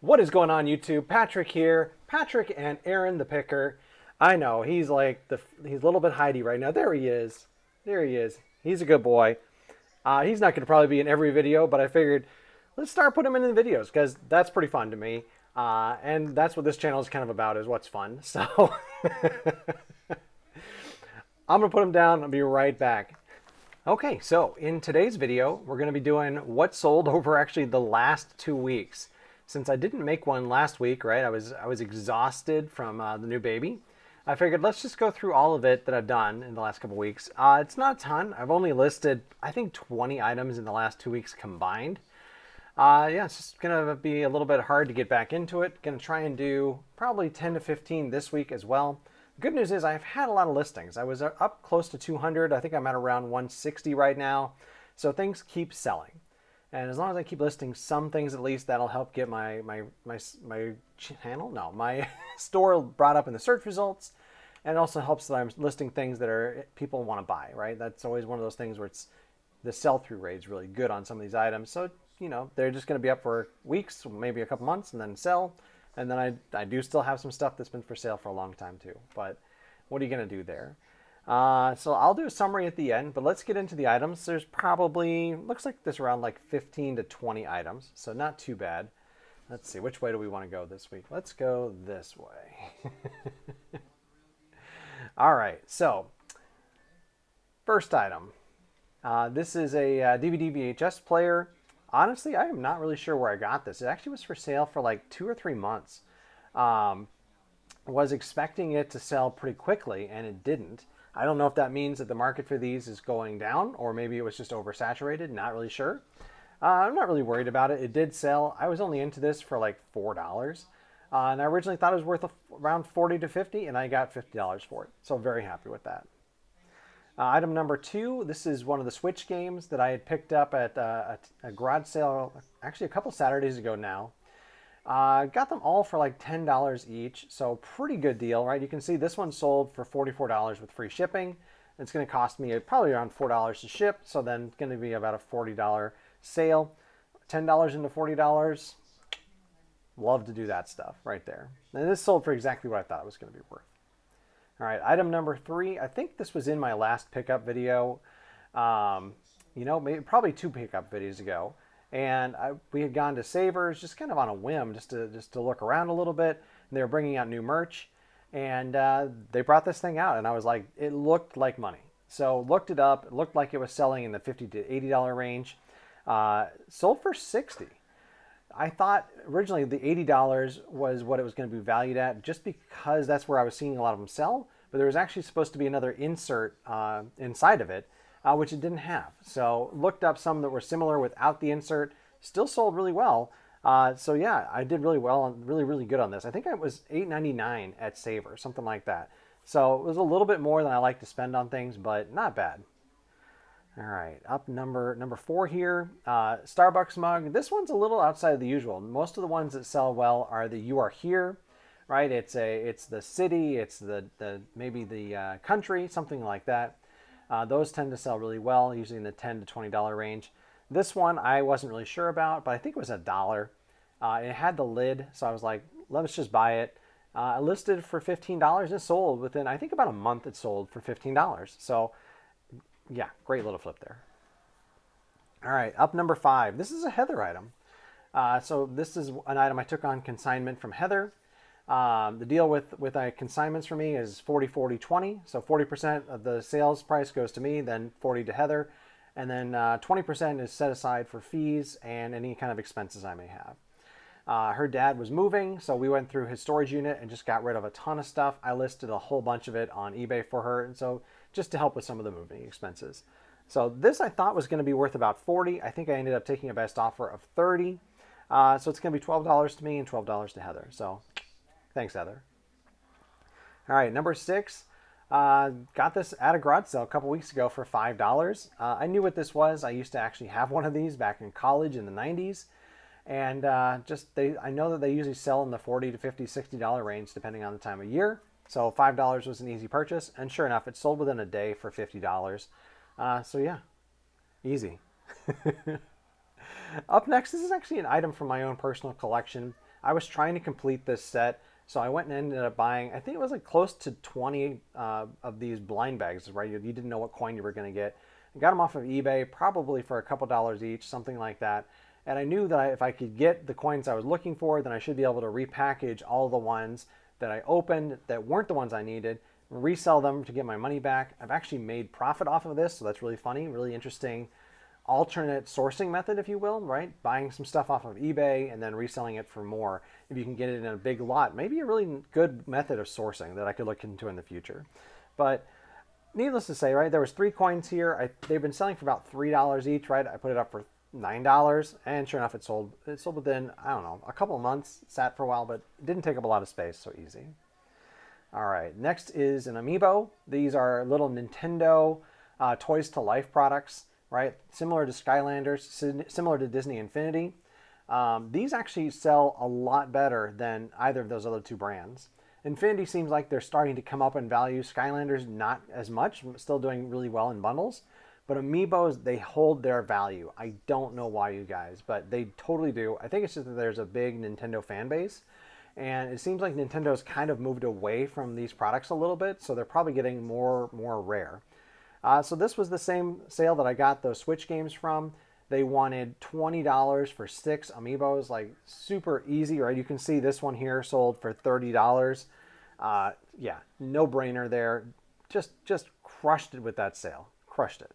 What is going on, YouTube? Patrick here. Patrick and Aaron the Picker. I know he's like he's a little bit hidey right now. There he is. There he is. He's a good boy. He's not going to probably be in every video, but I figured let's start putting him in the videos because that's pretty fun to me. And that's what this channel is kind of about, is what's fun. So I'm going to put him down. I'll be right back. Okay, so in today's video, we're going to be doing what sold over actually the last 2 weeks. Since I didn't make one last week, right? I was exhausted from the new baby. I figured let's just go through all of it that I've done in the last couple weeks. It's not a ton. I've only listed, I think, 20 items in the last 2 weeks combined. Yeah, it's just going to be a little bit hard to get back into it. Going to try and do probably 10 to 15 this week as well. Good news is I've had a lot of listings. I was up close to 200. I think I'm at around 160 right now. So things keep selling. And as long as I keep listing some things, at least that'll help get my channel, no, my store brought up in the search results. And it also helps that I'm listing things that are people want to buy, right? That's always one of those things where it's the sell-through rate is really good on some of these items. So, you know, they're just going to be up for weeks, maybe a couple months, and then sell. And then I do still have some stuff that's been for sale for a long time too. But what are you going to do there? So I'll do a summary at the end, but let's get into the items. There's probably, looks like there's around like 15 to 20 items, so not too bad. Let's see, which way do we want to go this week? Let's go this way. All right, so first item. This is a DVD VHS player. Honestly, I am not really sure where I got this. It actually was for sale for like 2 or 3 months. Was expecting it to sell pretty quickly, and it didn't. I don't know if that means that the market for these is going down, or maybe it was just oversaturated. Not really sure. I'm not really worried about it. It did sell. I was only into this for like $4. And I originally thought it was worth around $40 to $50, and I got $50 for it. So very happy with that. Item number 2, this is one of the Switch games that I had picked up at a garage sale, actually a couple Saturdays ago now. Got them all for like $10 each, so pretty good deal, right? You can see this one sold for $44 with free shipping. It's going to cost me probably around $4 to ship, so then it's going to be about a $40 sale. $10 into $40, love to do that stuff right there. And this sold for exactly what I thought it was going to be worth. All right, item number 3, I think this was in my last pickup video, you know, maybe probably 2 pickup videos ago. And we had gone to Savers just kind of on a whim, just to look around a little bit. And they were bringing out new merch, and they brought this thing out, and I was like, it looked like money. So looked it up. It looked like it was selling in the $50 to $80 range. Sold for $60. I thought originally the $80 was what it was going to be valued at, just because that's where I was seeing a lot of them sell. But there was actually supposed to be another insert inside of it, which it didn't have. So looked up some that were similar without the insert, still sold really well. So yeah, I did really well and really good on this. I think it was $8.99 at Savor, something like that. So it was a little bit more than I like to spend on things, but not bad. All right, up number 4 here, Starbucks mug. This one's a little outside of the usual. Most of the ones that sell well are the "You Are Here," right? It's the city, it's the maybe the country, something like that. Those tend to sell really well, usually in the $10 to $20 range. This one I wasn't really sure about, but I think it was $1. It had the lid, so I was like, let's just buy it. I listed it for $15 and it sold within, I think, about a month. It sold for $15. So yeah, great little flip there. All right, up number 5. This is a Heather item. So this is an item I took on consignment from Heather. The deal with consignments for me is 40-40-20. So 40% of the sales price goes to me, then 40 to Heather, and then 20% is set aside for fees and any kind of expenses I may have. Her dad was moving, so we went through his storage unit and just got rid of a ton of stuff. I listed a whole bunch of it on eBay for her, and so just to help with some of the moving expenses. So this I thought was going to be worth about $40. I think I ended up taking a best offer of $30. So it's going to be $12 to me and $12 to Heather. So thanks, Heather. All right, number 6. Got this at a garage sale a couple weeks ago for $5. I knew what this was. I used to actually have one of these back in college in the 90s. And I know that they usually sell in the $40 to $50, $60 range depending on the time of year. So $5 was an easy purchase. And sure enough, it sold within a day for $50. So yeah, easy. Up next, this is actually an item from my own personal collection. I was trying to complete this set, so I went and ended up buying, I think it was like close to 20 of these blind bags, right? You didn't know what coin you were going to get. I got them off of eBay, probably for a couple dollars each, something like that. And I knew that if I could get the coins I was looking for, then I should be able to repackage all the ones that I opened that weren't the ones I needed, resell them to get my money back. I've actually made profit off of this, so that's really funny, really interesting alternate sourcing method, if you will, right? Buying some stuff off of eBay and then reselling it for more. If you can get it in a big lot, maybe a really good method of sourcing that I could look into in the future. But needless to say, right, there was 3 coins here. They've been selling for about $3 each, right? I put it up for $9, and sure enough, it sold within, I don't know, a couple of months. Sat for a while, but it didn't take up a lot of space, so easy. All right, next is an Amiibo. These are little Nintendo Toys to Life products, right? Similar to Skylanders, similar to Disney Infinity. These actually sell a lot better than either of those other 2 brands. Infinity seems like they're starting to come up in value. Skylanders, not as much, still doing really well in bundles. But Amiibos, they hold their value. I don't know why, you guys, but they totally do. I think it's just that there's a big Nintendo fan base. And it seems like Nintendo's kind of moved away from these products a little bit, so they're probably getting more rare. So this was the same sale that I got those Switch games from. They wanted $20 for 6 Amiibos, like super easy, right? You can see this one here sold for $30. Yeah, no brainer there. Just crushed it with that sale. Crushed it.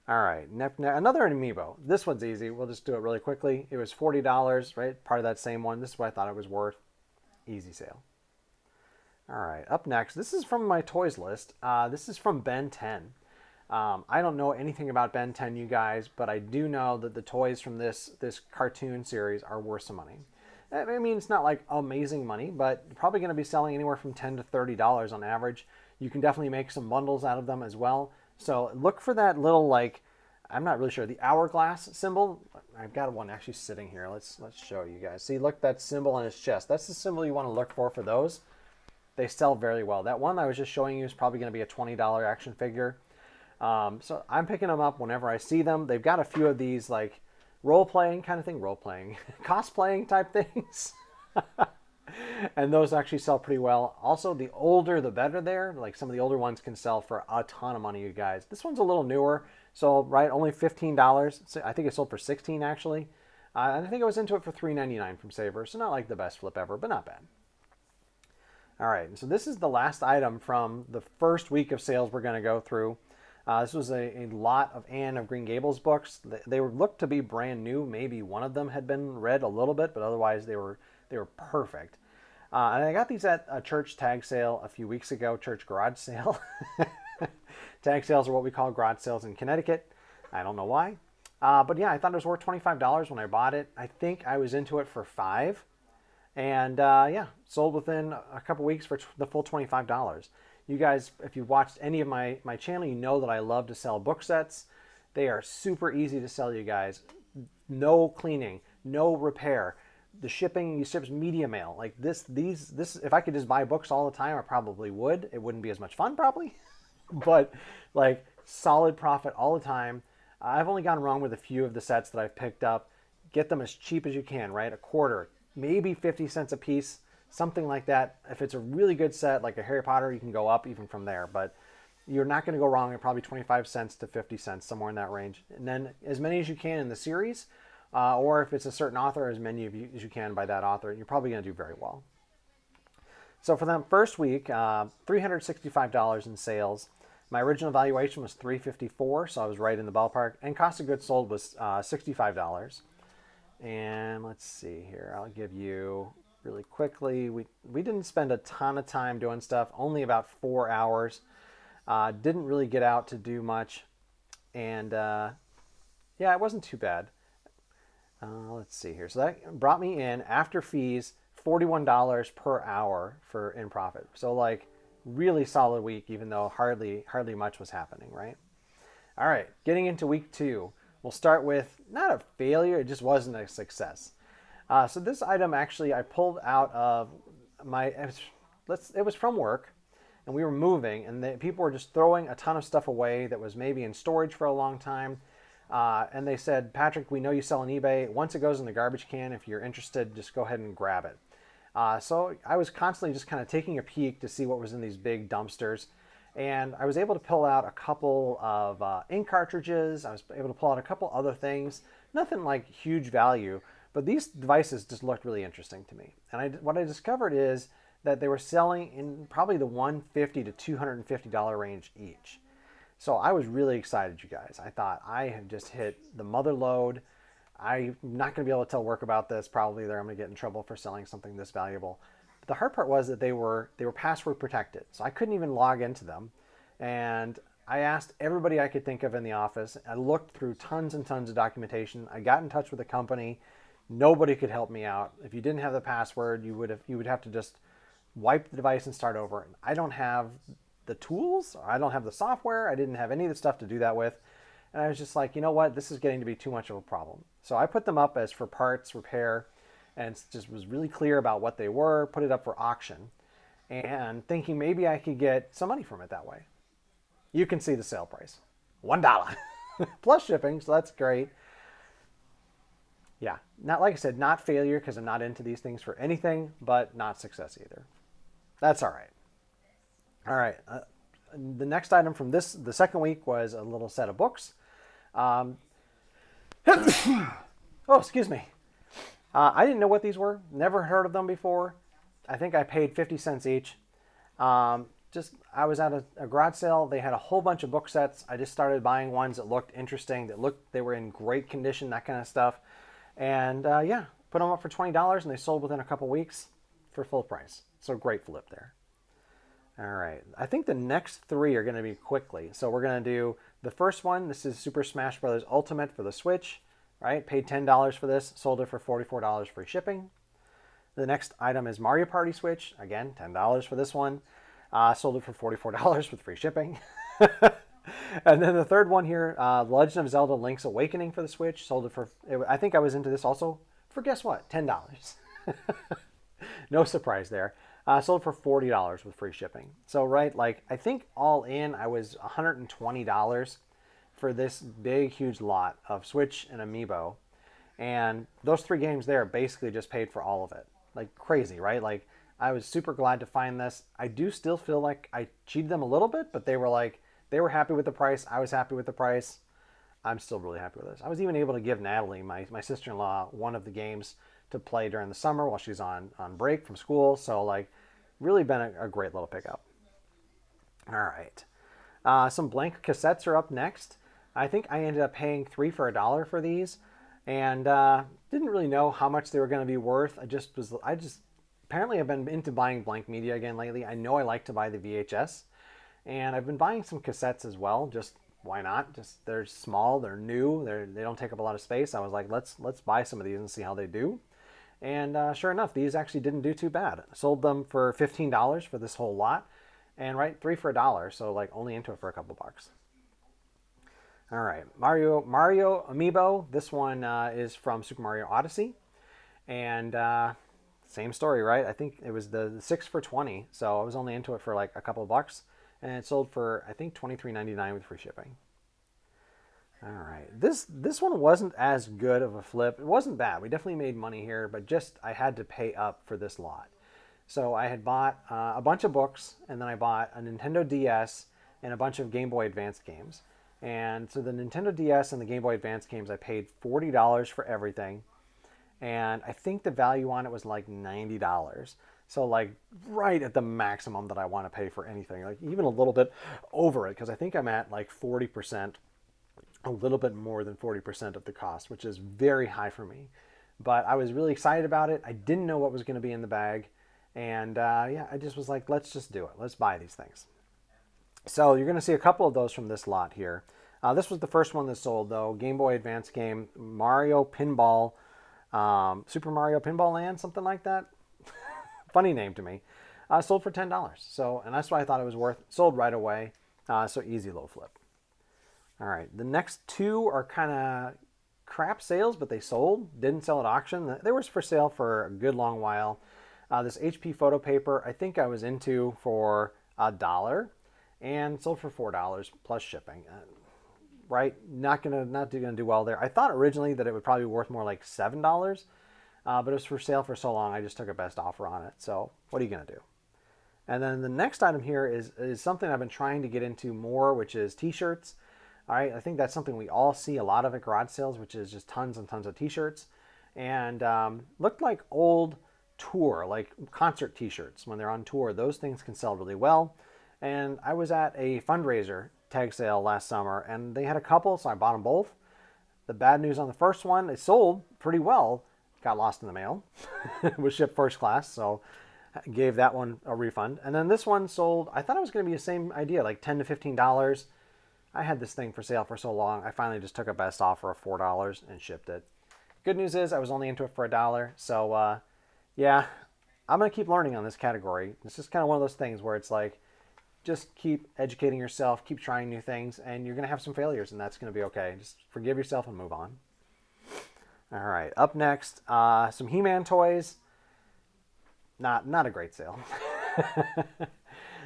All right, another Amiibo. This one's easy. We'll just do it really quickly. It was $40, right? Part of that same one. This is what I thought it was worth. Easy sale. All right, up next, this is from my toys list. This is from Ben 10. I don't know anything about Ben 10, you guys, but I do know that the toys from this cartoon series are worth some money. I mean, it's not like amazing money, but probably going to be selling anywhere from $10 to $30 on average. You can definitely make some bundles out of them as well. So look for that little, like, I'm not really sure, the hourglass symbol. I've got one actually sitting here. Let's show you guys. See, look, that symbol on his chest. That's the symbol you want to look for those. They sell very well. That one I was just showing you is probably going to be a $20 action figure. So I'm picking them up whenever I see them. They've got a few of these, like, role-playing kind of thing, cosplaying type things. And those actually sell pretty well. Also, the older the better there. Like, some of the older ones can sell for a ton of money, you guys. This one's a little newer, so, right, only $15. So I think it sold for $16, actually. And I think I was into it for $3.99 from Savers, so not like the best flip ever, but not bad. All right, so this is the last item from the first week of sales we're going to go through. This was a lot of Anne of Green Gables books. They looked to be brand new. Maybe one of them had been read a little bit, but otherwise they were perfect. And I got these at a church tag sale a few weeks ago, church garage sale. Tag sales are what we call garage sales in Connecticut. I don't know why. But yeah, I thought it was worth $25 when I bought it. I think I was into it for $5. And yeah, sold within a couple weeks for the full $25. You guys, if you've watched any of my channel, you know that I love to sell book sets. They are super easy to sell, you guys. No cleaning, no repair. The shipping, you ship media mail. Like this, if I could just buy books all the time, I probably would. It wouldn't be as much fun, probably. But like solid profit all the time. I've only gone wrong with a few of the sets that I've picked up. Get them as cheap as you can, right? A quarter, maybe 50 cents a piece. Something like that. If it's a really good set, like a Harry Potter, you can go up even from there. But you're not going to go wrong at probably 25 cents to 50 cents, somewhere in that range. And then as many as you can in the series, or if it's a certain author, as many of you as you can by that author. You're probably going to do very well. So for that first week, $365 in sales. My original valuation was $354, so I was right in the ballpark. And cost of goods sold was $65. And let's see here. I'll give you... really quickly, we didn't spend a ton of time doing stuff, only about 4 hours. Didn't really get out to do much. And yeah, it wasn't too bad. Let's see here. So that brought me in, after fees, $41 per hour in profit. So like really solid week, even though hardly much was happening, right? All right, getting into week 2. We'll start with not a failure, it just wasn't a success. So this item actually I pulled out of it was from work, and we were moving, and people were just throwing a ton of stuff away that was maybe in storage for a long time. And they said, Patrick, we know you sell on eBay. Once it goes in the garbage can, if you're interested, just go ahead and grab it. So I was constantly just kind of taking a peek to see what was in these big dumpsters. And I was able to pull out a couple of ink cartridges. I was able to pull out a couple other things. Nothing like huge value, but these devices just looked really interesting to me. And what I discovered is that they were selling in probably the $150 to $250 range each. So I was really excited, you guys. I thought I have just hit the mother lode. I'm not going to be able to tell work about this. Probably I'm going to get in trouble for selling something this valuable. But the hard part was that they were password protected, so I couldn't even log into them. And I asked everybody I could think of in the office. I looked through tons and tons of documentation. I got in touch with the company. Nobody could help me out. If you didn't have the password, you would have to just wipe the device and start over. And I don't have the tools. I don't have the software. I didn't have any of the stuff to do that with. And I was just like, you know what? This is getting to be too much of a problem. So I put them up as for parts, repair, and just was really clear about what they were, put it up for auction, and thinking maybe I could get some money from it that way. You can see the sale price, $1 plus shipping, so that's great. Yeah, not like I said, not failure because I'm not into these things for anything, but not success either. That's all right. All right. The next item from the second week was a little set of books. Oh, excuse me. I didn't know what these were. Never heard of them before. I think I paid 50 cents each. I was at a garage sale. They had a whole bunch of book sets. I just started buying ones that looked interesting, they were in great condition, that kind of stuff. And yeah, put them up for $20 and they sold within a couple weeks for full price. So great flip there. All right, I think the next three are going to be quickly. So we're going to do the first one. This is Super Smash Bros. Ultimate for the Switch, right? Paid $10 for this, sold it for $44 free shipping. The next item is Mario Party Switch. Again, $10 for this one. Sold it for $44 with free shipping. And then the third one here, Legend of Zelda Link's Awakening for the Switch. Sold it for, I think I was into this also, for guess what? $10. No surprise there. Sold for $40 with free shipping. So, right, like, I think all in, I was $120 for this big, huge lot of Switch and Amiibo. And those three games there basically just paid for all of it. Like, crazy, right? Like, I was super glad to find this. I do still feel like I cheated them a little bit, but they were happy with the price. I was happy with the price. I'm still really happy with this. I was even able to give Natalie, my sister-in-law, one of the games to play during the summer while she's on break from school. So, like, really been a great little pickup. All right. Some blank cassettes are up next. I think I ended up paying 3 for $1 for these, and didn't really know how much they were going to be worth. Apparently I've been into buying blank media again lately. I know I like to buy the VHS, and I've been buying some cassettes as well. Just why not? Just they're small, they're new, they don't take up a lot of space. I was like, let's buy some of these and see how they do. And sure enough, these actually didn't do too bad. I sold them for $15 for this whole lot, and right, 3 for $1. So like only into it for a couple bucks. All right, Mario Amiibo. This one is from Super Mario Odyssey, and same story, right? I think it was the 6 for 20, so I was only into it for like a couple bucks, and it sold for I think $23.99 with free shipping. All right, this one wasn't as good of a flip. It wasn't bad. We definitely made money here, but just I had to pay up for this lot. So I had bought a bunch of books, and then I bought a Nintendo DS and a bunch of Game Boy Advance games. And so the Nintendo DS and the Game Boy Advance games, I paid $40 for everything. And I think the value on it was like $90. So like right at the maximum that I want to pay for anything, like even a little bit over it, because I think I'm at like 40%, a little bit more than 40% of the cost, which is very high for me. But I was really excited about it. I didn't know what was going to be in the bag. And yeah, I just was like, let's just do it. Let's buy these things. So you're going to see a couple of those from this lot here. This was the first one that sold, though. Game Boy Advance game, Mario Pinball, Super Mario Pinball Land, something like that. Funny name to me. Sold for $10. So, and that's why I thought it was worth. Sold right away. So easy little flip. All right, the next two are kind of crap sales, but they sold. Didn't sell at auction. They were for sale for a good long while. This HP photo paper, I think I was into for $1 and sold for $4 plus shipping. right? Not gonna do well there. I thought originally that it would probably be worth more like $7, but it was for sale for so long, I just took a best offer on it. So what are you gonna do? And then the next item here is something I've been trying to get into more, which is t-shirts. All right, I think that's something we all see a lot of at garage sales, which is just tons and tons of t-shirts. And looked like old tour, like concert t-shirts when they're on tour. Those things can sell really well. And I was at a fundraiser tag sale last summer, and they had a couple, so I bought them both. The bad news on the first one, it sold pretty well. Got lost in the mail. It was shipped first class, so I gave that one a refund. And then this one sold, I thought it was going to be the same idea, like $10 to $15. I had this thing for sale for so long, I finally just took a best offer of $4 and shipped it. Good news is I was only into it for $1, so yeah, I'm going to keep learning on this category. It's just kind of one of those things where it's like, just keep educating yourself, keep trying new things, and you're going to have some failures, and that's going to be okay. Just forgive yourself and move on. All right, up next, some He-Man toys. Not a great sale.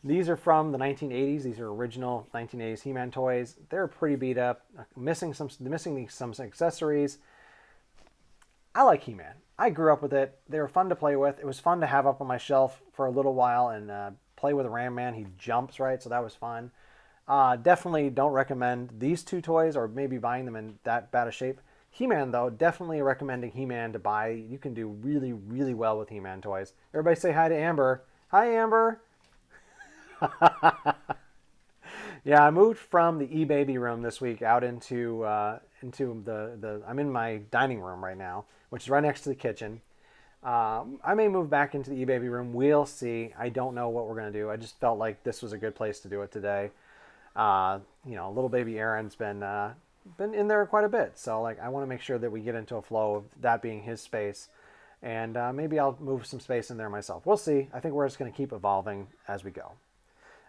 These are from the 1980s. These are original 1980s He-Man toys. They're pretty beat up, missing some accessories. I like He-Man. I grew up with it. They were fun to play with. It was fun to have up on my shelf for a little while and play with Ram Man. He jumps, right? So that was fun. Definitely don't recommend these two toys or maybe buying them in that bad a shape. He-Man, though, definitely recommending He-Man to buy. You can do really, really well with He-Man toys. Everybody say hi to Amber. Hi, Amber. Yeah, I moved from the e-baby room this week out into the I'm in my dining room right now, which is right next to the kitchen. I may move back into the e-baby room. We'll see. I don't know what we're going to do. I just felt like this was a good place to do it today. Little baby Aaron's been in there quite a bit. So like I want to make sure that we get into a flow of that being his space. And maybe I'll move some space in there myself. We'll see. I think we're just going to keep evolving as we go.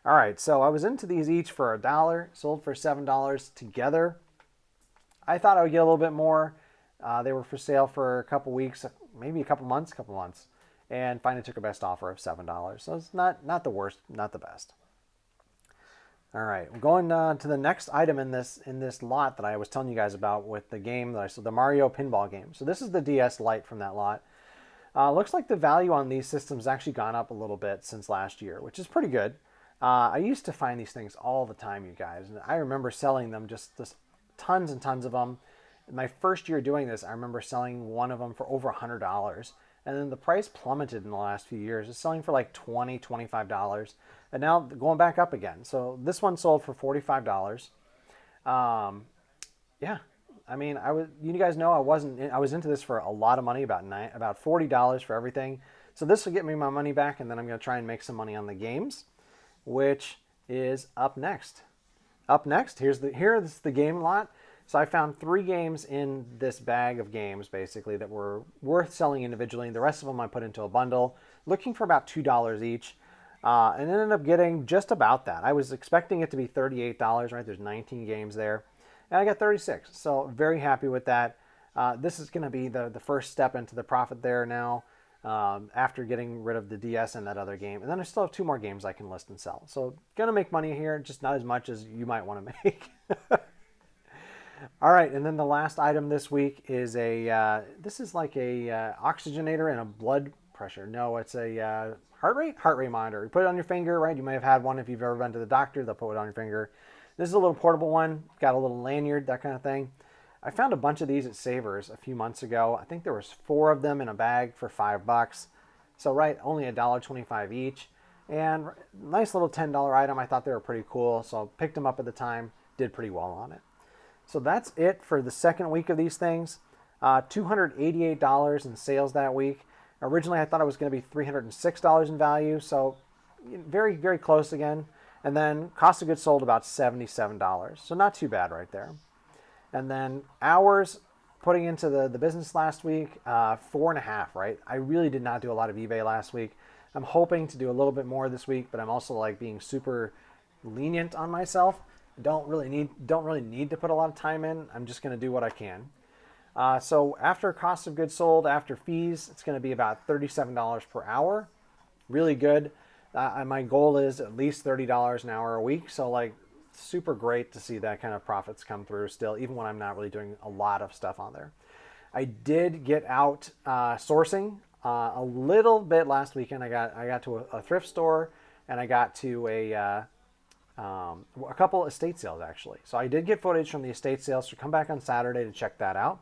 All right, so I was into these each for $1, sold for $7 together. I thought I would get a little bit more. They were for sale for a couple weeks, maybe a couple months, and finally took a best offer of $7. So it's not the worst, not the best. All right, we're going to the next item in this lot that I was telling you guys about with the game that I saw, the Mario Pinball game. So this is the DS Lite from that lot. Looks like the value on these systems actually gone up a little bit since last year, which is pretty good. I used to find these things all the time, you guys, and I remember selling them just tons and tons of them. My first year doing this, I remember selling one of them for over $100, and then the price plummeted in the last few years. It's selling for like $20, $25, and now going back up again. So this one sold for $45. Yeah, I mean, you guys know I was into this for a lot of money, about $40 for everything. So this will get me my money back, and then I'm going to try and make some money on the games, which is up next. Up next, here's the game lot. So I found 3 games in this bag of games, basically, that were worth selling individually. The rest of them I put into a bundle, looking for about $2 each, and ended up getting just about that. I was expecting it to be $38, right? There's 19 games there, and I got 36. So very happy with that. This is going to be the first step into the profit there now, after getting rid of the DS and that other game. And then I still have 2 more games I can list and sell. So going to make money here, just not as much as you might want to make. All right, and then the last item this week is this is like a oxygenator and a blood pressure. No, it's a heart rate monitor. You put it on your finger, right? You may have had one if you've ever been to the doctor. They'll put it on your finger. This is a little portable one. Got a little lanyard, that kind of thing. I found a bunch of these at Savers a few months ago. I think there was 4 of them in a bag for $5. So right, only $1.25 each. And nice little $10 item. I thought they were pretty cool, so picked them up at the time. Did pretty well on it. So that's it for the second week of these things. $288 in sales that week. Originally, I thought it was going to be $306 in value, so very, very close again. And then cost of goods sold about $77. So not too bad right there. And then hours putting into the business last week, 4.5, right? I really did not do a lot of eBay last week. I'm hoping to do a little bit more this week, but I'm also like being super lenient on myself. Don't really need to put a lot of time in. I'm just going to do what I can. So after cost of goods sold, after fees, it's going to be about $37 per hour. Really good. My goal is at least $30 an hour a week. So like super great to see that kind of profits come through still, even when I'm not really doing a lot of stuff on there. I did get out sourcing a little bit last weekend. I got to a thrift store, and I got to a couple estate sales actually. So I did get footage from the estate sales. So come back on Saturday to check that out.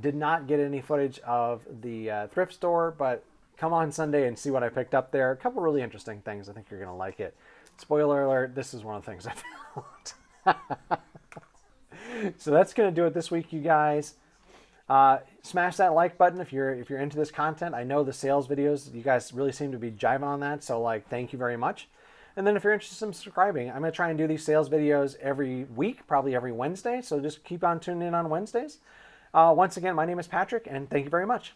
Did not get any footage of the thrift store, but come on Sunday and see what I picked up there. A couple really interesting things. I think you're going to like it. Spoiler alert, this is one of the things I found. So that's going to do it this week, you guys. Smash that like button if you're into this content. I know the sales videos, you guys really seem to be jiving on that. So like, thank you very much. And then if you're interested in subscribing, I'm going to try and do these sales videos every week, probably every Wednesday. So just keep on tuning in on Wednesdays. Once again, my name is Patrick, and thank you very much.